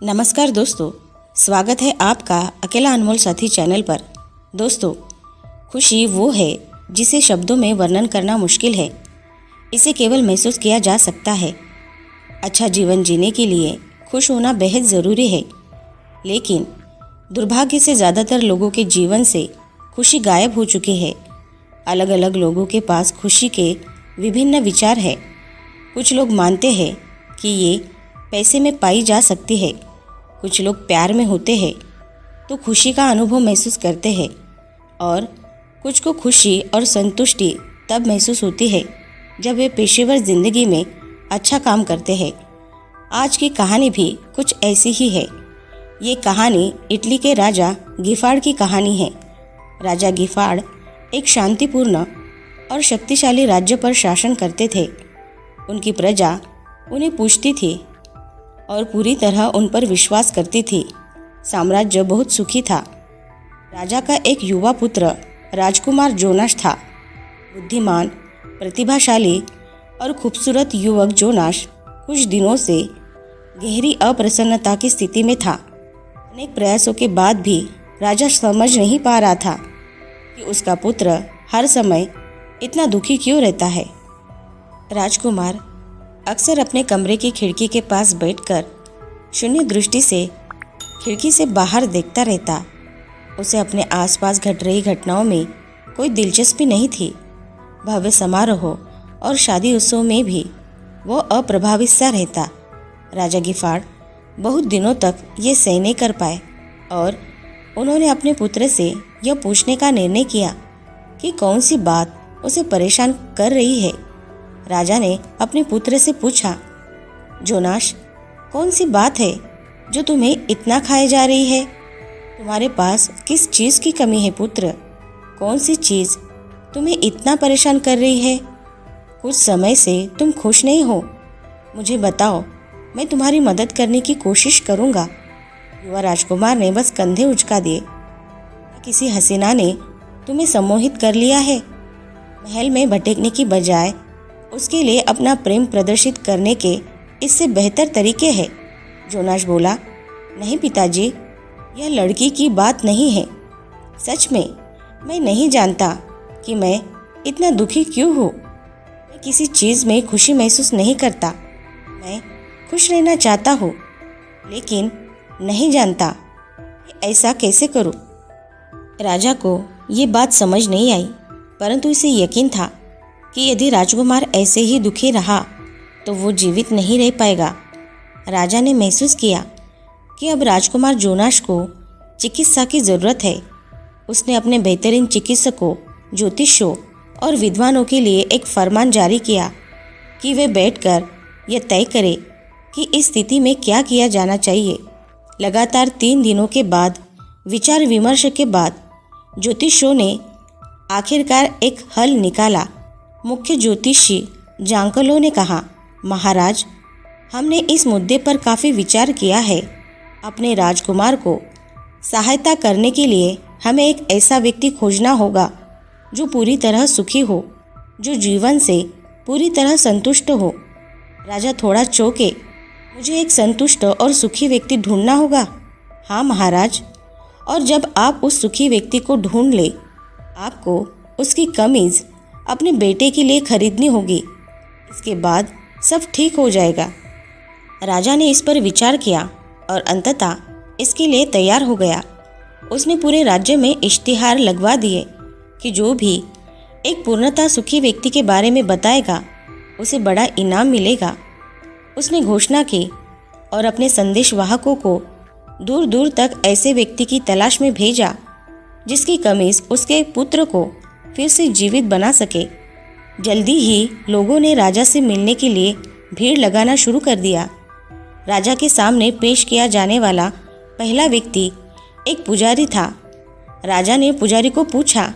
नमस्कार दोस्तों, स्वागत है आपका अकेला अनमोल साथी चैनल पर। दोस्तों, खुशी वो है जिसे शब्दों में वर्णन करना मुश्किल है। इसे केवल महसूस किया जा सकता है। अच्छा जीवन जीने के लिए खुश होना बेहद ज़रूरी है, लेकिन दुर्भाग्य से ज़्यादातर लोगों के जीवन से खुशी गायब हो चुकी है। अलग अलग लोगों के पास खुशी के विभिन्न विचार हैं। कुछ लोग मानते हैं कि ये पैसे में पाई जा सकती है, कुछ लोग प्यार में होते हैं तो खुशी का अनुभव महसूस करते हैं, और कुछ को खुशी और संतुष्टि तब महसूस होती है जब वे पेशेवर ज़िंदगी में अच्छा काम करते हैं। आज की कहानी भी कुछ ऐसी ही है। ये कहानी इटली के राजा गिफाड़ की कहानी है। राजा गिफाड़ एक शांतिपूर्ण और शक्तिशाली राज्य पर शासन करते थे। उनकी प्रजा उन्हें पूजती थी और पूरी तरह उन पर विश्वास करती थी। साम्राज्य बहुत सुखी था। राजा का एक युवा पुत्र राजकुमार जोनास था। बुद्धिमान, प्रतिभाशाली और खूबसूरत युवक जोनास कुछ दिनों से गहरी अप्रसन्नता की स्थिति में था। अनेक प्रयासों के बाद भी राजा समझ नहीं पा रहा था कि उसका पुत्र हर समय इतना दुखी क्यों रहता है। राजकुमार अक्सर अपने कमरे की खिड़की के पास बैठकर शून्य दृष्टि से खिड़की से बाहर देखता रहता। उसे अपने आसपास घट रही घटनाओं में कोई दिलचस्पी नहीं थी। भव्य समारोह और शादी उत्सव में भी वो अप्रभावित सा रहता। राजा गिफाड़ बहुत दिनों तक ये सह नहीं कर पाए और उन्होंने अपने पुत्र से यह पूछने का निर्णय किया कि कौन सी बात उसे परेशान कर रही है। राजा ने अपने पुत्र से पूछा, जोनास, कौन सी बात है जो तुम्हें इतना खाए जा रही है? तुम्हारे पास किस चीज़ की कमी है पुत्र? कौन सी चीज़ तुम्हें इतना परेशान कर रही है? कुछ समय से तुम खुश नहीं हो। मुझे बताओ, मैं तुम्हारी मदद करने की कोशिश करूँगा। युवा राजकुमार ने बस कंधे उचका दिए। किसी हसीना ने तुम्हें सम्मोहित कर लिया है? महल में भटकने की बजाय उसके लिए अपना प्रेम प्रदर्शित करने के इससे बेहतर तरीके हैं। जोनास बोला, नहीं पिताजी, यह लड़की की बात नहीं है। सच में मैं नहीं जानता कि मैं इतना दुखी क्यों हूँ। मैं किसी चीज़ में खुशी महसूस नहीं करता। मैं खुश रहना चाहता हूँ, लेकिन नहीं जानता कि ऐसा कैसे करूँ। राजा को ये बात समझ नहीं आई, परंतु इसे यकीन था कि यदि राजकुमार ऐसे ही दुखी रहा तो वो जीवित नहीं रह पाएगा। राजा ने महसूस किया कि अब राजकुमार जोनास को चिकित्सा की ज़रूरत है। उसने अपने बेहतरीन चिकित्सकों, ज्योतिषों और विद्वानों के लिए एक फरमान जारी किया कि वे बैठकर यह तय करें कि इस स्थिति में क्या किया जाना चाहिए। लगातार 3 दिनों के बाद विचार विमर्श के बाद ज्योतिषों ने आखिरकार एक हल निकाला। मुख्य ज्योतिषी जांकलो ने कहा, महाराज, हमने इस मुद्दे पर काफ़ी विचार किया है। अपने राजकुमार को सहायता करने के लिए हमें एक ऐसा व्यक्ति खोजना होगा जो पूरी तरह सुखी हो, जो जीवन से पूरी तरह संतुष्ट हो। राजा थोड़ा चौंके। मुझे एक संतुष्ट और सुखी व्यक्ति ढूंढना होगा? हाँ महाराज, और जब आप उस सुखी व्यक्ति को ढूंढ ले, आपको उसकी कमीज़ अपने बेटे के लिए खरीदनी होगी। इसके बाद सब ठीक हो जाएगा। राजा ने इस पर विचार किया और अंततः इसके लिए तैयार हो गया। उसने पूरे राज्य में इश्तिहार लगवा दिए कि जो भी एक पूर्णतः सुखी व्यक्ति के बारे में बताएगा उसे बड़ा इनाम मिलेगा। उसने घोषणा की और अपने संदेशवाहकों को दूर दूर तक ऐसे व्यक्ति की तलाश में भेजा जिसकी कमीज़ उसके पुत्र को फिर से जीवित बना सके। जल्दी ही लोगों ने राजा से मिलने के लिए भीड़ लगाना शुरू कर दिया। राजा के सामने पेश किया जाने वाला पहला व्यक्ति एक पुजारी था। राजा ने पुजारी को पूछा,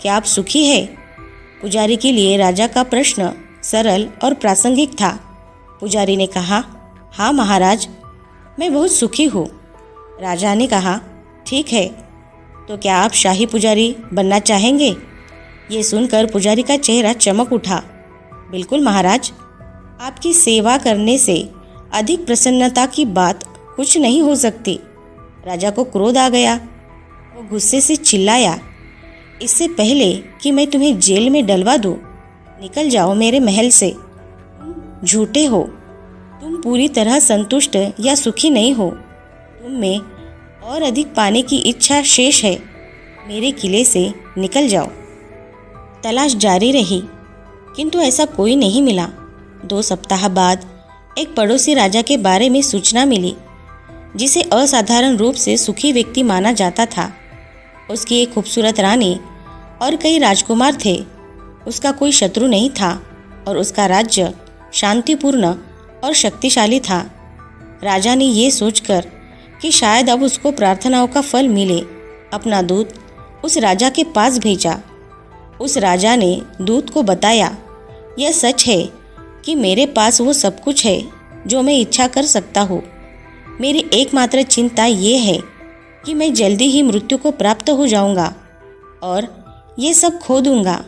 क्या आप सुखी हैं? पुजारी के लिए राजा का प्रश्न सरल और प्रासंगिक था। पुजारी ने कहा, हाँ महाराज, मैं बहुत सुखी हूँ। राजा ने कहा, ठीक है, तो क्या आप शाही पुजारी बनना चाहेंगे? ये सुनकर पुजारी का चेहरा चमक उठा। बिल्कुल महाराज, आपकी सेवा करने से अधिक प्रसन्नता की बात कुछ नहीं हो सकती। राजा को क्रोध आ गया। वो गुस्से से चिल्लाया, इससे पहले कि मैं तुम्हें जेल में डलवा दूं, निकल जाओ मेरे महल से। झूठे हो, तुम पूरी तरह संतुष्ट या सुखी नहीं हो। तुम में और अधिक पाने की इच्छा शेष है। मेरे किले से निकल जाओ। तलाश जारी रही, किंतु ऐसा कोई नहीं मिला। 2 सप्ताह बाद एक पड़ोसी राजा के बारे में सूचना मिली, जिसे असाधारण रूप से सुखी व्यक्ति माना जाता था। उसकी एक खूबसूरत रानी और कई राजकुमार थे। उसका कोई शत्रु नहीं था और उसका राज्य शांतिपूर्ण और शक्तिशाली था। राजा ने ये सोचकर कि शायद अब उसको प्रार्थनाओं का फल मिले, अपना दूत उस राजा के पास भेजा। उस राजा ने दूत को बताया, यह सच है कि मेरे पास वो सब कुछ है जो मैं इच्छा कर सकता हूँ। मेरी एकमात्र चिंता ये है कि मैं जल्दी ही मृत्यु को प्राप्त हो जाऊँगा और ये सब खो दूँगा।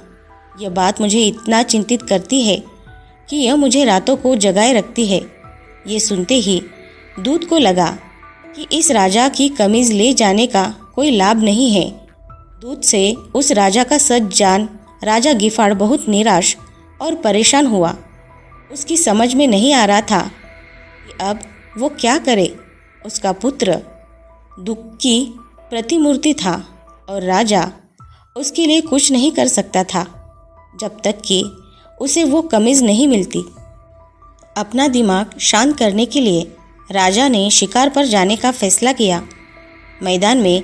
यह बात मुझे इतना चिंतित करती है कि यह मुझे रातों को जगाए रखती है। ये सुनते ही दूत को लगा कि इस राजा की कमीज़ ले जाने का कोई लाभ नहीं है। दूत से उस राजा का सच जान राजा गिफाड़ बहुत निराश और परेशान हुआ। उसकी समझ में नहीं आ रहा था कि अब वो क्या करे। उसका पुत्र दुख की प्रतिमूर्ति था और राजा उसके लिए कुछ नहीं कर सकता था जब तक कि उसे वो कमीज़ नहीं मिलती। अपना दिमाग शांत करने के लिए राजा ने शिकार पर जाने का फैसला किया। मैदान में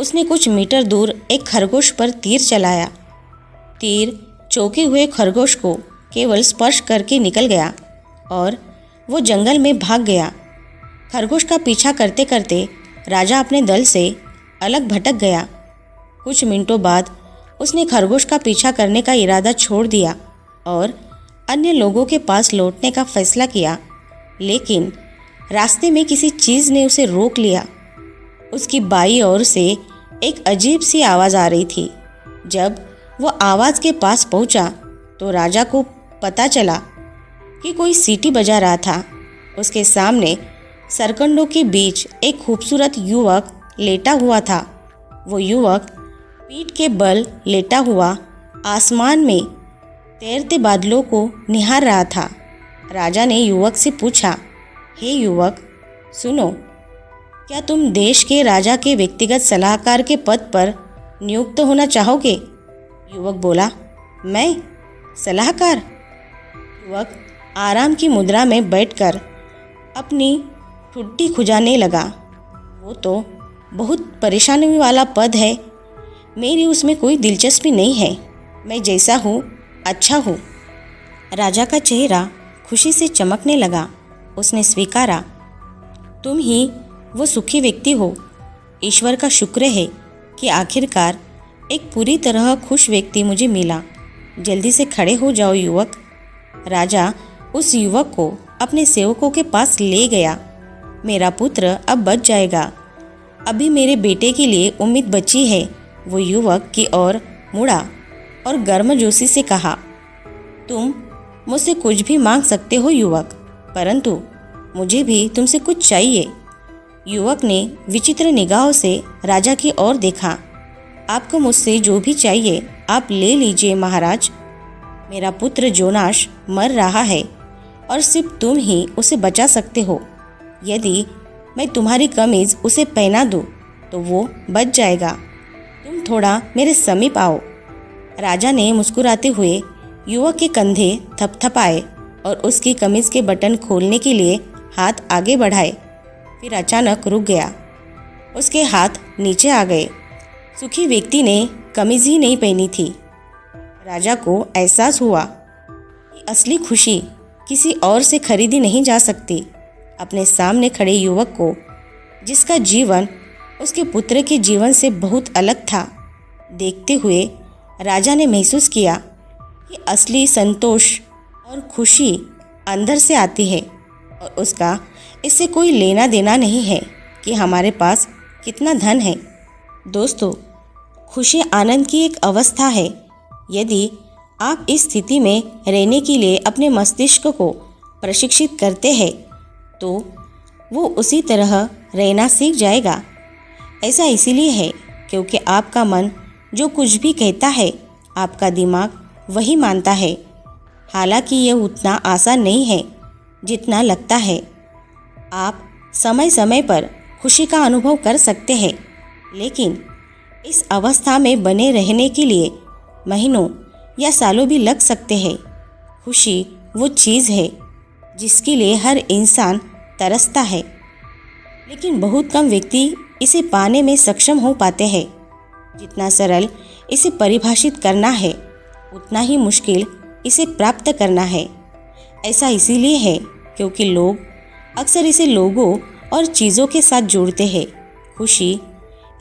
उसने कुछ मीटर दूर एक खरगोश पर तीर चलाया। तीर चौंके हुए खरगोश को केवल स्पर्श करके निकल गया और वो जंगल में भाग गया। खरगोश का पीछा करते करते राजा अपने दल से अलग भटक गया। कुछ मिनटों बाद उसने खरगोश का पीछा करने का इरादा छोड़ दिया और अन्य लोगों के पास लौटने का फैसला किया, लेकिन रास्ते में किसी चीज़ ने उसे रोक लिया। उसकी बाईं ओर से एक अजीब सी आवाज़ आ रही थी। जब वो आवाज़ के पास पहुंचा तो राजा को पता चला कि कोई सीटी बजा रहा था। उसके सामने सरकंडों के बीच एक खूबसूरत युवक लेटा हुआ था। वो युवक पीठ के बल लेटा हुआ आसमान में तैरते बादलों को निहार रहा था। राजा ने युवक से पूछा, हे युवक, सुनो, क्या तुम देश के राजा के व्यक्तिगत सलाहकार के पद पर नियुक्त होना चाहोगे? युवक बोला, मैं? सलाहकार? युवक आराम की मुद्रा में बैठकर अपनी ठुड्डी खुजाने लगा। वो तो बहुत परेशानी वाला पद है। मेरी उसमें कोई दिलचस्पी नहीं है। मैं जैसा हूँ अच्छा हूँ। राजा का चेहरा खुशी से चमकने लगा। उसने स्वीकारा, तुम ही वो सुखी व्यक्ति हो। ईश्वर का शुक्र है कि आखिरकार एक पूरी तरह खुश व्यक्ति मुझे मिला। जल्दी से खड़े हो जाओ युवक। राजा उस युवक को अपने सेवकों के पास ले गया। मेरा पुत्र अब बच जाएगा। अभी मेरे बेटे के लिए उम्मीद बची है। वो युवक की ओर मुड़ा और गर्मजोशी से कहा, तुम मुझसे कुछ भी मांग सकते हो युवक, परंतु मुझे भी तुमसे कुछ चाहिए। युवक ने विचित्र निगाहों से राजा की ओर देखा। आपको मुझसे जो भी चाहिए आप ले लीजिए महाराज। मेरा पुत्र जोनास मर रहा है और सिर्फ तुम ही उसे बचा सकते हो। यदि मैं तुम्हारी कमीज़ उसे पहना दूँ तो वो बच जाएगा। तुम थोड़ा मेरे समीप आओ। राजा ने मुस्कुराते हुए युवक के कंधे थपथपाए और उसकी कमीज़ के बटन खोलने के लिए हाथ आगे बढ़ाए। फिर अचानक रुक गया। उसके हाथ नीचे आ गए। सुखी व्यक्ति ने कमीज़ ही नहीं पहनी थी। राजा को एहसास हुआ कि असली खुशी किसी और से खरीदी नहीं जा सकती। अपने सामने खड़े युवक को, जिसका जीवन उसके पुत्र के जीवन से बहुत अलग था, देखते हुए राजा ने महसूस किया कि असली संतोष और खुशी अंदर से आती है और उसका इससे कोई लेना देना नहीं है कि हमारे पास कितना धन है। दोस्तों, खुशी आनंद की एक अवस्था है। यदि आप इस स्थिति में रहने के लिए अपने मस्तिष्क को प्रशिक्षित करते हैं तो वो उसी तरह रहना सीख जाएगा। ऐसा इसीलिए है क्योंकि आपका मन जो कुछ भी कहता है आपका दिमाग वही मानता है। हालांकि ये उतना आसान नहीं है जितना लगता है। आप समय समय पर खुशी का अनुभव कर सकते हैं, लेकिन इस अवस्था में बने रहने के लिए महीनों या सालों भी लग सकते हैं। खुशी वो चीज़ है जिसके लिए हर इंसान तरसता है, लेकिन बहुत कम व्यक्ति इसे पाने में सक्षम हो पाते हैं। जितना सरल इसे परिभाषित करना है, उतना ही मुश्किल इसे प्राप्त करना है। ऐसा इसीलिए है क्योंकि लोग अक्सर इसे लोगों और चीज़ों के साथ जोड़ते हैं। खुशी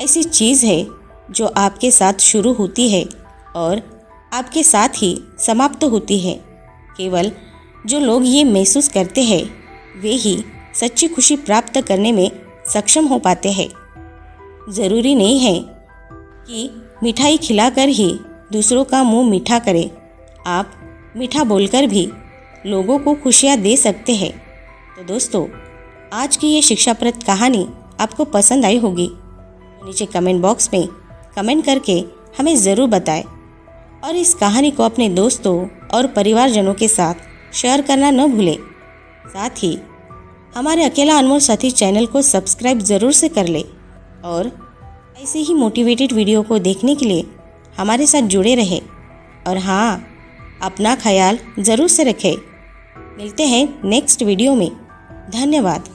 ऐसी चीज़ है जो आपके साथ शुरू होती है और आपके साथ ही समाप्त होती है। केवल जो लोग ये महसूस करते हैं वे ही सच्ची खुशी प्राप्त करने में सक्षम हो पाते हैं। ज़रूरी नहीं है कि मिठाई खिलाकर ही दूसरों का मुंह मीठा करें। आप मीठा बोलकर भी लोगों को खुशियाँ दे सकते हैं। तो दोस्तों, आज की ये शिक्षाप्रद कहानी आपको पसंद आई होगी तो नीचे कमेंट बॉक्स में कमेंट करके हमें ज़रूर बताएं और इस कहानी को अपने दोस्तों और परिवारजनों के साथ शेयर करना न भूलें। साथ ही हमारे अकेला अनमोल साथी चैनल को सब्सक्राइब ज़रूर से कर लें और ऐसे ही मोटिवेटेड वीडियो को देखने के लिए हमारे साथ जुड़े रहें। और हाँ, अपना ख्याल ज़रूर से रखें। मिलते हैं नेक्स्ट वीडियो में। धन्यवाद।